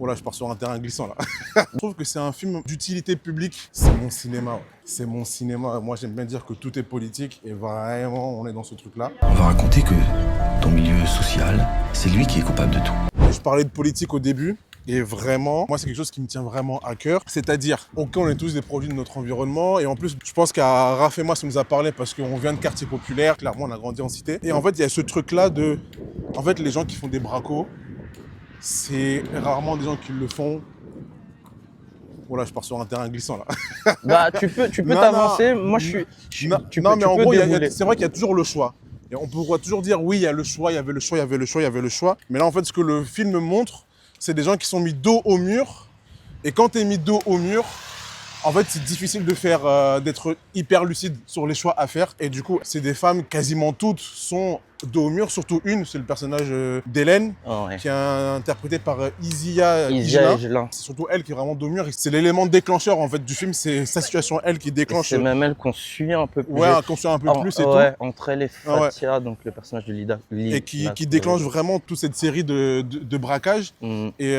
Voilà, je pars sur un terrain glissant là. Je trouve que c'est un film d'utilité publique. C'est mon cinéma. Ouais. C'est mon cinéma. Moi, j'aime bien dire que tout est politique et vraiment, on est dans ce truc-là. On va raconter que ton milieu social, c'est lui qui est coupable de tout. Je parlais de politique au début. Et vraiment, moi, c'est quelque chose qui me tient vraiment à cœur. C'est-à-dire, ok, on est tous des produits de notre environnement. Et en plus, je pense qu'à Raph et moi, ça nous a parlé parce qu'on vient de quartiers populaires. Clairement, on a grandi en cité. Et en fait, il y a ce truc-là de... En fait, les gens qui font des bracos, c'est rarement des gens qui le font. Voilà, je pars sur un terrain glissant là. Bah, tu peux t'avancer. Moi, mais en gros, c'est vrai qu'il y a toujours le choix. Et on pourra toujours dire, oui, il y a le choix, il y avait le choix, il y avait le choix, il y avait le choix. Mais là, en fait, ce que le film montre, c'est des gens qui sont mis dos au mur. Et quand tu es mis dos au mur, en fait, c'est difficile de faire, d'être hyper lucide sur les choix à faire. Et du coup, c'est des femmes, quasiment toutes, sont dos au mur. Surtout une, c'est le personnage d'Hélène, qui est interprétée par Isia Egelin. C'est surtout elle qui est vraiment dos au mur. C'est l'élément déclencheur, en fait, du film. C'est sa situation, elle, qui déclenche. C'est même elle qu'on suit un peu plus. Ouais, qu'on suit un peu plus et tout. Entre elle et Fatia, donc le personnage de Lida. Et qui déclenche vraiment toute cette série de braquages. Et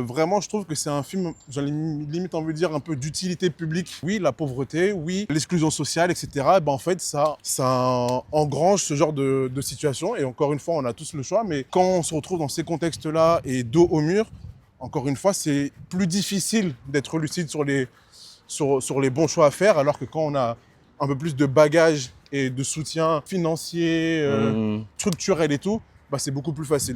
vraiment, je trouve que c'est un film, j'ai limite envie de dire, un peu d'utilité publique. Oui, la pauvreté, oui, l'exclusion sociale, etc. Et ben, en fait, ça engrange ce genre de situation. Et encore une fois, on a tous le choix. Mais quand on se retrouve dans ces contextes-là et dos au mur, encore une fois, c'est plus difficile d'être lucide sur les bons choix à faire. Alors que quand on a un peu plus de bagages et de soutien financier, structurel et tout, bah, c'est beaucoup plus facile.